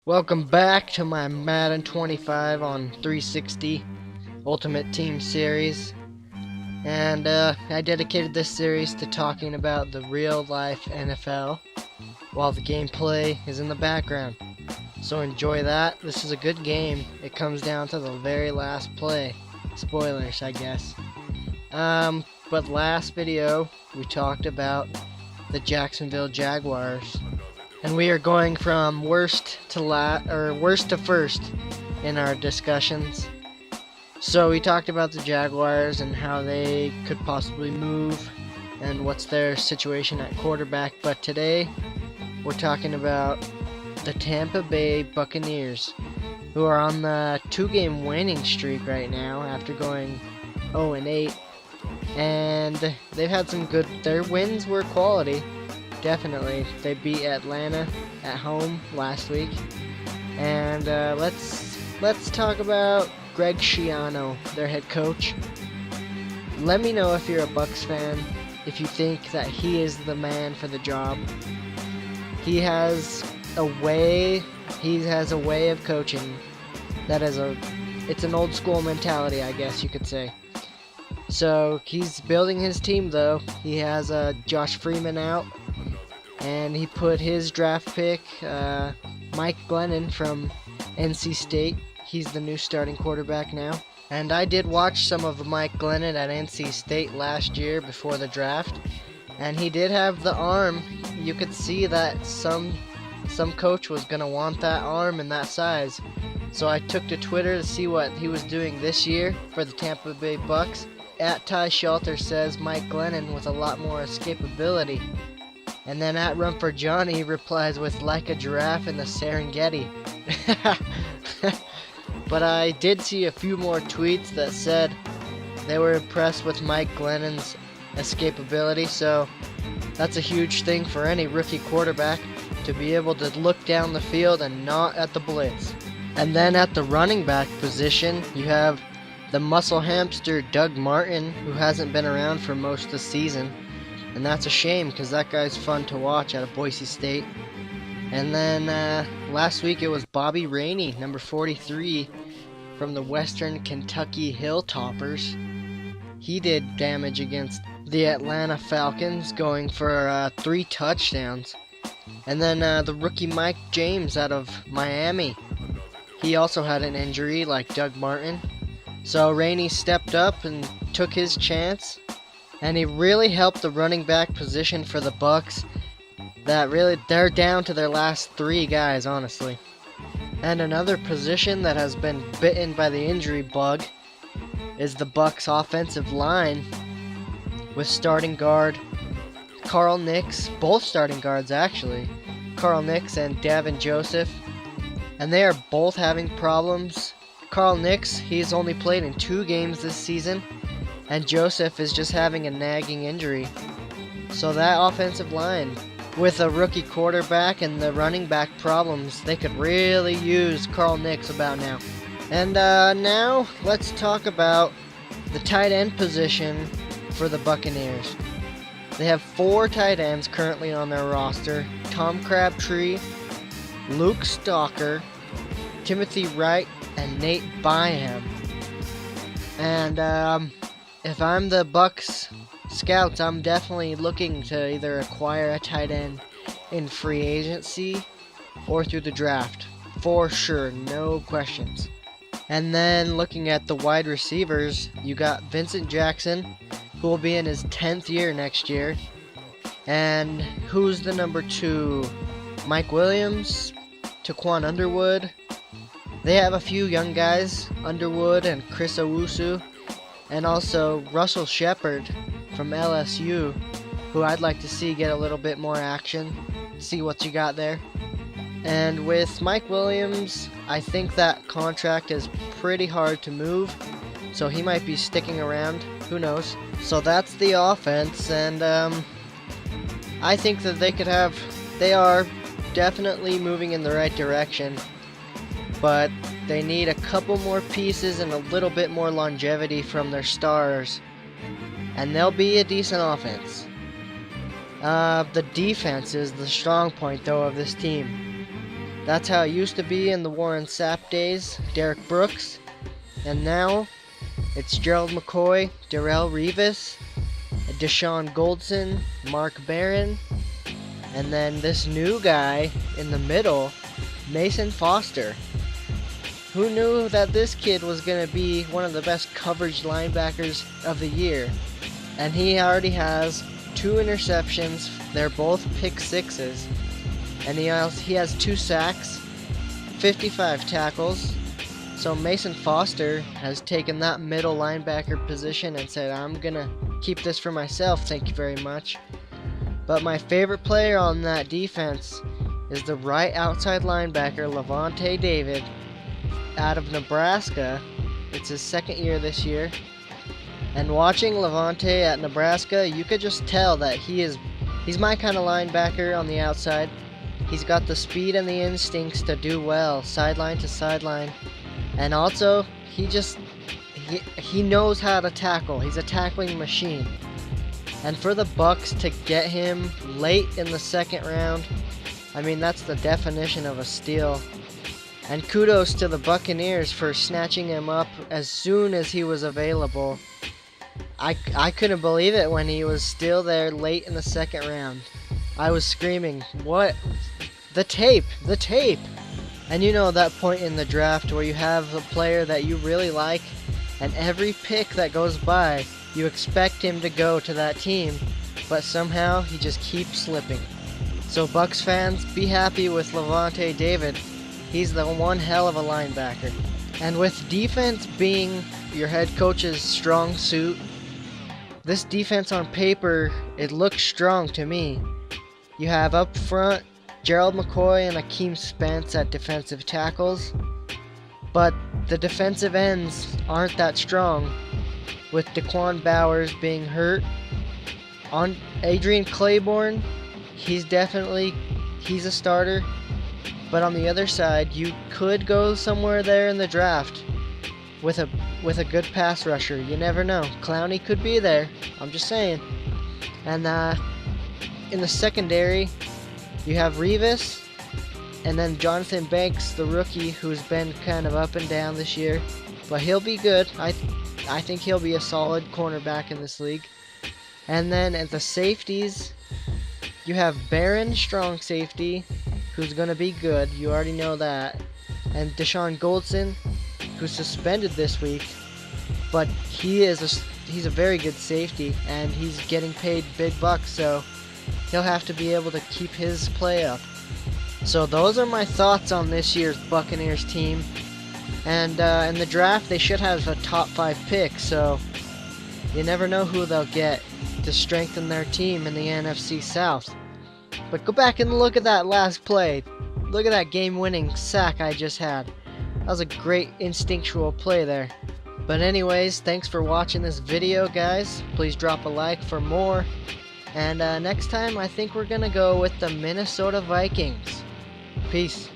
Welcome back to my Madden 25 on 360 Ultimate Team Series. And I dedicated this series to talking about the real life NFL while the gameplay is in the background. So enjoy that. This is a good game. It comes down to the very last play. Spoilers, I guess. But last video we talked about the Jacksonville Jaguars. And we are going from worst to first in our discussions. So we talked about the Jaguars and how they could possibly move and what's their situation at quarterback. But today we're talking about the Tampa Bay Buccaneers, who are on the 2-game winning streak right now after going 0-8. And they've had some good, their wins were quality. Definitely. They beat Atlanta at home last week. And let's talk about Greg Schiano, their head coach. Let me know if you're a Bucks fan, if you think that he is the man for the job. He has a way of coaching that is it's an old school mentality, I guess you could say. So he's building his team though. He has Josh Freeman out. And he put his draft pick, Mike Glennon from NC State. He's the new starting quarterback now. And I did watch some of Mike Glennon at NC State last year before the draft. And he did have the arm. You could see that some coach was going to want that arm and that size. So I took to Twitter to see what he was doing this year for the Tampa Bay Bucks. At Ty Shelter says Mike Glennon with a lot more escapability. And then at Run for Johnny replies with like a giraffe in the Serengeti. But I did see a few more tweets that said they were impressed with Mike Glennon's escapability. So that's a huge thing for any rookie quarterback, to be able to look down the field and not at the blitz. And then at the running back position, you have the muscle hamster Doug Martin, who hasn't been around for most of the season. And that's a shame, because that guy's fun to watch out of Boise State. And then last week it was Bobby Rainey, number 43, from the Western Kentucky Hilltoppers. He did damage against the Atlanta Falcons, going for 3 touchdowns. And then the rookie Mike James out of Miami. He also had an injury like Doug Martin. So Rainey stepped up and took his chance. And he really helped the running back position for the Bucks. They're down to their last 3 guys, honestly. And another position that has been bitten by the injury bug is the Bucks offensive line, with starting guard Carl Nix, both starting guards actually, Carl Nix and Davin Joseph. And they are both having problems. Carl Nix, he's only played in 2 games this season. And Joseph is just having a nagging injury. So that offensive line, with a rookie quarterback and the running back problems, they could really use Carl Nix about now. And now let's talk about the tight end position for the Buccaneers. They have 4 tight ends currently on their roster: Tom Crabtree, Luke Stalker, Timothy Wright, and Nate Byham. And if I'm the Bucks scouts, I'm definitely looking to either acquire a tight end in free agency or through the draft. For sure, no questions. And then looking at the wide receivers, you got Vincent Jackson, who will be in his 10th year next year. And who's the number 2? Mike Williams, Taquan Underwood. They have a few young guys, Underwood and Chris Owusu. And also Russell Shepard from LSU, who I'd like to see get a little bit more action, see what you got there. And with Mike Williams, I think that contract is pretty hard to move, so he might be sticking around, who knows. So that's the offense, and I think that they are definitely moving in the right direction, but they need a couple more pieces and a little bit more longevity from their stars, and they'll be a decent offense. The defense is the strong point, though, of this team. That's how it used to be in the Warren Sapp days, Derek Brooks. And now it's Gerald McCoy, Darrelle Revis, Deshaun Goldson, Mark Barron, and then this new guy in the middle, Mason Foster. Who knew that this kid was going to be one of the best coverage linebackers of the year? And he already has 2 interceptions. They're both pick sixes. And he has 2 sacks, 55 tackles. So Mason Foster has taken that middle linebacker position and said, I'm going to keep this for myself, thank you very much. But my favorite player on that defense is the right outside linebacker, Lavonte David, out of Nebraska. It's his 2nd year this year. And watching Lavonte at Nebraska, you could just tell that he's my kind of linebacker on the outside. He's got the speed and the instincts to do well, sideline to sideline. And also, he knows how to tackle. He's a tackling machine. And for the Bucks to get him late in the 2nd round, I mean, that's the definition of a steal. And kudos to the Buccaneers for snatching him up as soon as he was available. I couldn't believe it when he was still there late in the 2nd round. I was screaming, what? The tape! The tape! And you know that point in the draft where you have a player that you really like, and every pick that goes by, you expect him to go to that team, but somehow he just keeps slipping. So Bucks fans, be happy with Lavonte David. He's the one hell of a linebacker. And with defense being your head coach's strong suit, this defense on paper, it looks strong to me. You have up front Gerald McCoy and Akeem Spence at defensive tackles, but the defensive ends aren't that strong, with Daquan Bowers being hurt. On Adrian Claiborne, he's a starter. But on the other side, you could go somewhere there in the draft with a good pass rusher. You never know. Clowney could be there. I'm just saying. And in the secondary, you have Revis, and then Jonathan Banks, the rookie, who's been kind of up and down this year. But he'll be good. I think he'll be a solid cornerback in this league. And then at the safeties, you have Barron, strong safety, who's going to be good. You already know that. And Deshaun Goldson, who's suspended this week, but he's a very good safety, and he's getting paid big bucks, so he'll have to be able to keep his play up. So those are my thoughts on this year's Buccaneers team. And in the draft, they should have a top 5 pick, so you never know who they'll get to strengthen their team in the NFC South. But go back and look at that last play. Look at that game-winning sack I just had. That was a great instinctual play there. But anyways, thanks for watching this video, guys. Please drop a like for more. And next time, I think we're going to go with the Minnesota Vikings. Peace.